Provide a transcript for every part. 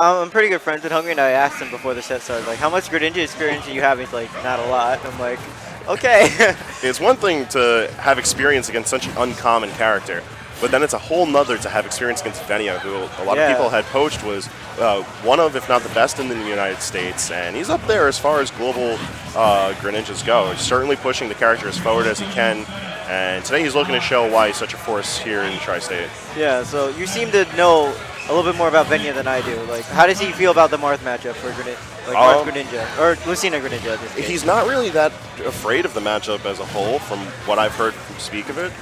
I'm pretty good friends with Hungry, and I asked him before the set started, like, how much Greninja experience do you have? He's like, not a lot. I'm like, okay. It's one thing to have experience against such an uncommon character, but then it's a whole nother to have experience against Venia, who a lot of people had poached was one of, if not the best in the United States, and he's up there as far as global Greninjas go. He's certainly pushing the character as forward as he can, and today he's looking to show why he's such a force here in Tri-State. Yeah, so you seem to know a little bit more about Venia than I do. Like, how does he feel about the Marth matchup for Marth Greninja, or Lucina Greninja? He's not really that afraid of the matchup as a whole, from what I've heard speak of it.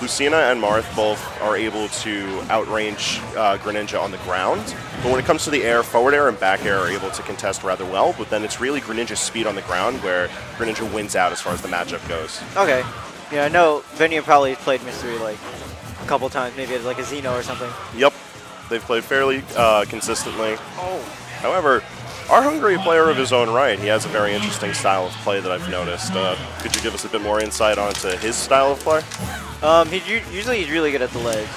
Lucina and Marth both are able to outrange Greninja on the ground, but when it comes to the air, forward air and back air are able to contest rather well, but then it's really Greninja's speed on the ground where Greninja wins out as far as the matchup goes. Okay. Yeah, I know Venia probably played Mystery like a couple times, maybe as like a Xeno or something. Yep. They've played fairly consistently. Oh. However, Arhungry, a player of his own right, he has a very interesting style of play that I've noticed. Could you give us a bit more insight onto his style of play? Usually he's really good at the ledge.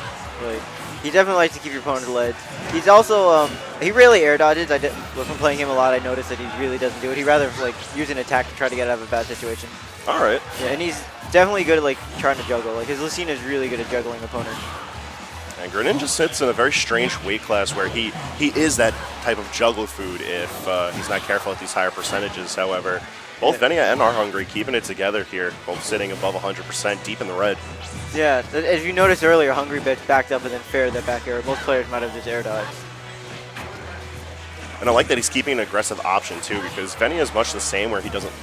Like, he definitely likes to keep your opponent at the ledge. He's also, he rarely air dodges. From playing him a lot, I noticed that he really doesn't do it. He'd rather like use an attack to try to get out of a bad situation. All right. Yeah, and he's definitely good at like trying to juggle. Like his Lucina is really good at juggling opponents. And Greninja sits in a very strange weight class where he is that type of juggle food if he's not careful at these higher percentages. However, both Venia and Arhungry keeping it together here, both sitting above 100%, deep in the red. Yeah, as you noticed earlier, Hungry backed up and then fared that back air. Most players might have just air dodged. And I like that he's keeping an aggressive option too, because Venia is much the same where he doesn't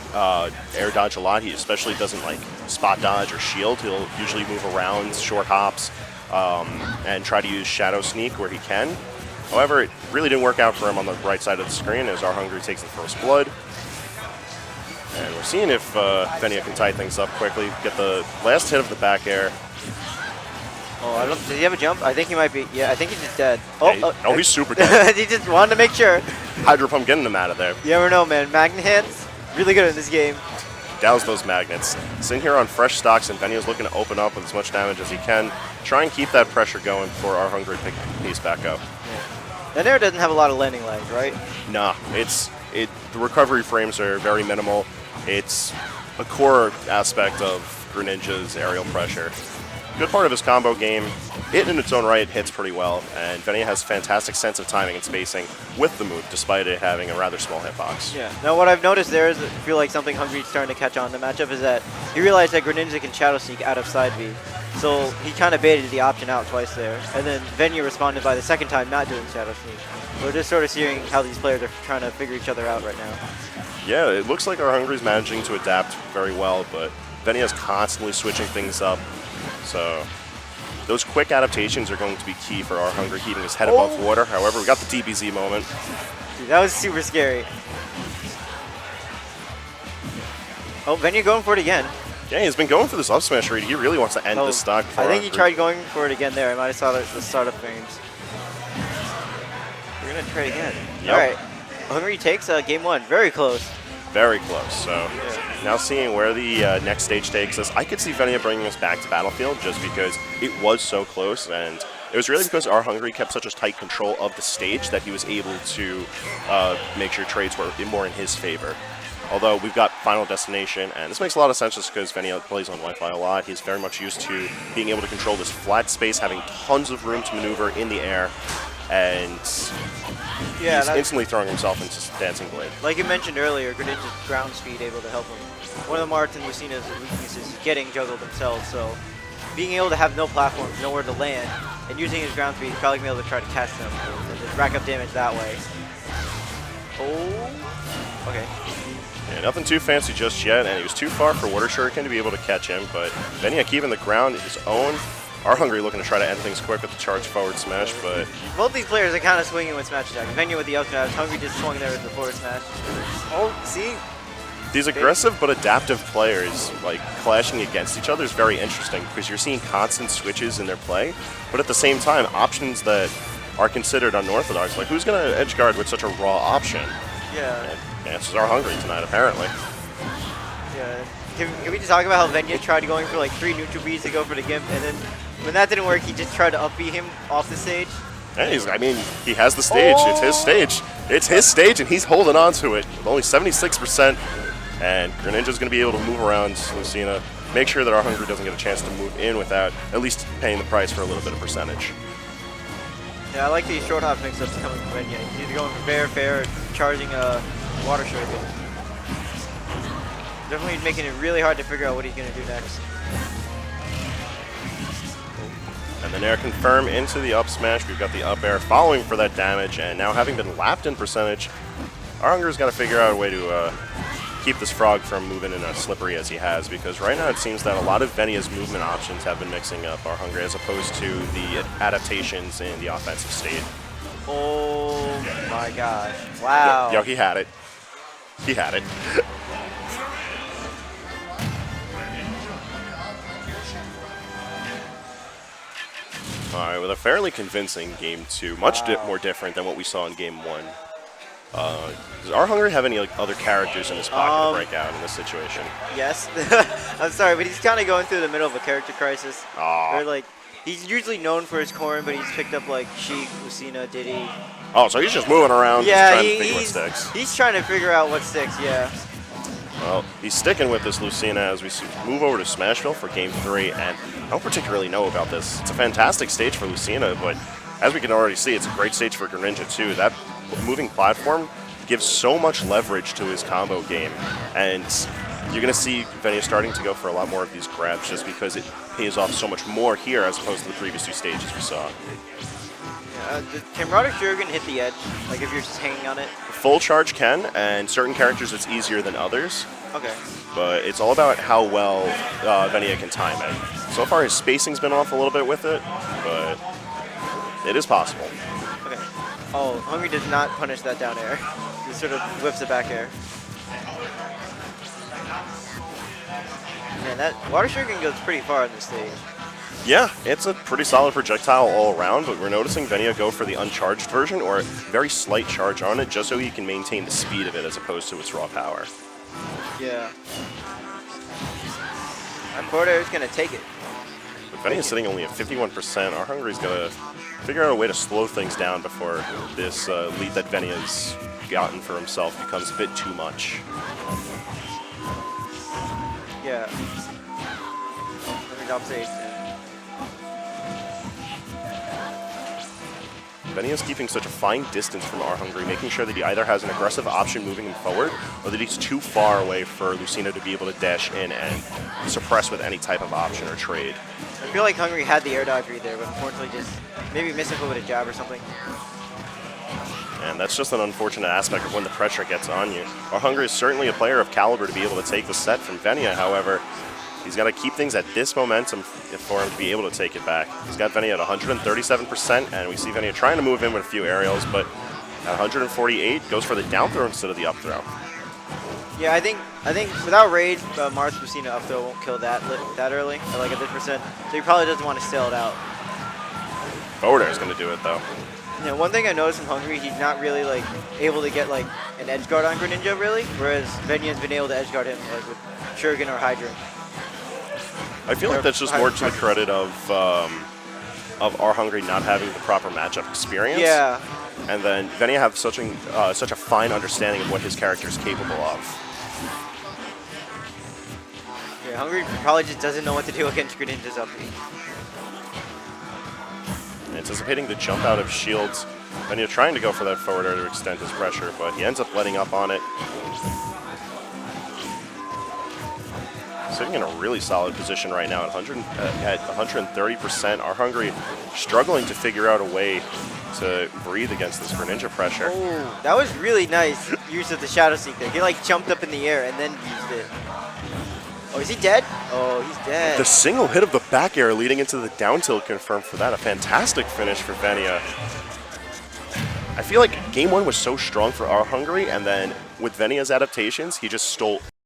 air dodge a lot. He especially doesn't like spot dodge or shield. He'll usually move around, short hops, and try to use Shadow Sneak where he can. However, it really didn't work out for him on the right side of the screen as Arhungry takes the first blood. And we're seeing if Venia can tie things up quickly, get the last hit of the back air. Oh, I don't. Does he have a jump? I think he might be. Yeah, I think he's just dead. Oh, he's super dead. He just wanted to make sure. Hydro Pump getting him out of there. You never know, man. Magnet hands, really good in this game. Douse those magnets. Sitting here on fresh stocks, and Venia's looking to open up with as much damage as he can. Try and keep that pressure going before Arhungry pick the piece back up. Yeah. That air doesn't have a lot of landing lags, right? Nah, the recovery frames are very minimal. It's a core aspect of Greninja's aerial pressure. Good part of his combo game. It in its own right hits pretty well, and Venia has fantastic sense of timing and spacing with the move, despite it having a rather small hitbox. Yeah. Now what I've noticed there is, I feel like something Hungry's starting to catch on in the matchup is that he realized that Greninja can Shadow Sneak out of side B. So he kind of baited the option out twice there, and then Venia responded by the second time not doing Shadow Sneak. We're just sort of seeing how these players are trying to figure each other out right now. Yeah, it looks like Arhungry's managing to adapt very well, but Venia's constantly switching things up. So those quick adaptations are going to be key for Arhungry keeping his head above water. However, we got the DBZ moment. Dude, that was super scary. Oh, Venia going for it again. Yeah, he's been going for this up smash read. He really wants to end this stock. I think he tried going for it again there. I might have saw the startup frames. We're going to try again. Yep. All right. Hungry takes game one. Very close. Very close. So now seeing where the next stage takes us, I could see Venia bringing us back to Battlefield just because it was so close, and it was really because Arhungry kept such a tight control of the stage that he was able to make sure trades were more in his favor. Although we've got Final Destination, and this makes a lot of sense just because Venia plays on Wi-Fi a lot. He's very much used to being able to control this flat space, having tons of room to maneuver in the air, and he's instantly throwing himself into Dancing Blade. Like you mentioned earlier, Greninja's ground speed able to help him. One of the Marth and Lucina's weaknesses is getting juggled themselves, so being able to have no platforms, nowhere to land, and using his ground speed, he's probably going to be able to try to catch them and just rack up damage that way. Oh, okay. Yeah, nothing too fancy just yet, and he was too far for Water Shuriken to be able to catch him, but Venia keeping the ground his own. Arhungry looking to try to end things quick with the charge forward smash, but both these players are kind of swinging with smash attack. Venia with the up smash, Hungry just swung there with the forward smash. Oh, see? These aggressive but adaptive players, like, clashing against each other is very interesting because you're seeing constant switches in their play, but at the same time, options that are considered unorthodox, like who's going to edge guard with such a raw option? Yeah. And answers are Hungry tonight, apparently. Yeah. Can we just talk about how Venia tried going for like 3 neutral beats to go for the Gimp, and then when that didn't work, he just tried to up B him off the stage? And I mean, he has the stage. It's his stage. It's his stage, and he's holding on to it with only 76%. And Greninja's going to be able to move around Lucina, make sure that Arhungry doesn't get a chance to move in without at least paying the price for a little bit of percentage. Yeah, I like these short hop mix-ups coming from Venia. He's either going for fair, or charging a water shuriken. Definitely making it really hard to figure out what he's going to do next. And then air confirm into the up smash. We've got the up air following for that damage, and now having been lapped in percentage, Arhungry's got to figure out a way to keep this frog from moving in as slippery as he has, because right now it seems that a lot of Venia's movement options have been mixing up Arhungry as opposed to the adaptations in the offensive state. Oh my gosh. Wow. Yo, he had it. He had it. All right, with a fairly convincing game 2, much more different than what we saw in game 1. Does Arhungry have any other characters in his pocket to break out in this situation? Yes. I'm sorry, but he's kind of going through the middle of a character crisis. Or like, he's usually known for his corn, but he's picked up like Sheik, Lucina, Diddy. Oh, so he's just moving around, just trying to figure what sticks. He's trying to figure out what sticks, yeah. Well, he's sticking with this Lucina as we move over to Smashville for Game 3, and I don't particularly know about this. It's a fantastic stage for Lucina, but as we can already see, it's a great stage for Greninja too. That moving platform gives so much leverage to his combo game, and you're going to see Venia starting to go for a lot more of these grabs just because it pays off so much more here as opposed to the previous 2 stages we saw. Can Water Shuriken hit the edge, like if you're just hanging on it? Full charge can, and certain characters it's easier than others. Okay. But it's all about how well Venia can time it. So far his spacing's been off a little bit with it, but it is possible. Okay. Oh, Hungry does not punish that down air. He sort of whips it back air. Man, that Water Shuriken goes pretty far on this stage. Yeah, it's a pretty solid projectile all around, but we're noticing Venia go for the uncharged version or a very slight charge on it just so he can maintain the speed of it as opposed to its raw power. Yeah. And forward air is going to take it. With Venia sitting only at 51%, Arhungry's going to figure out a way to slow things down before this lead that Venia's gotten for himself becomes a bit too much. Yeah. Up stage. Venia's keeping such a fine distance from Arhungry, making sure that he either has an aggressive option moving him forward, or that he's too far away for Lucina to be able to dash in and suppress with any type of option or trade. I feel like Hungry had the air dodge read there, but unfortunately just maybe missing with a jab or something. And that's just an unfortunate aspect of when the pressure gets on you. Arhungry is certainly a player of caliber to be able to take the set from Venia, however, he's got to keep things at this momentum for him to be able to take it back. He's got Venia at 137%, and we see Venia trying to move in with a few aerials, but at 148, goes for the down throw instead of the up throw. Yeah, I think without rage, Mars Lucina up throw won't kill that early, or like at this percent. So he probably doesn't want to sail it out. Forward air is going to do it though. Yeah, one thing I noticed from Hungry, he's not really like able to get like an edge guard on Greninja really, whereas Venia's been able to edge guard him like with Shuriken or Hydrant. I feel like that's just more to the credit of Arhungry not having the proper matchup experience. Yeah. And then Venia have such a fine understanding of what his character is capable of. Yeah, Hungry probably just doesn't know what to do against Greninja's up B. Anticipating the jump out of shields, Venia trying to go for that forward air to extend his pressure, but he ends up letting up on it. Sitting in a really solid position right now at 130%. Arhungry struggling to figure out a way to breathe against this Greninja pressure. Oh, that was really nice use of the Shadow Seek there. He like jumped up in the air and then used it. Oh, is he dead? Oh, he's dead. The single hit of the back air leading into the down tilt confirmed for that. A fantastic finish for Venia. I feel like game 1 was so strong for Arhungry, and then with Venia's adaptations, he just stole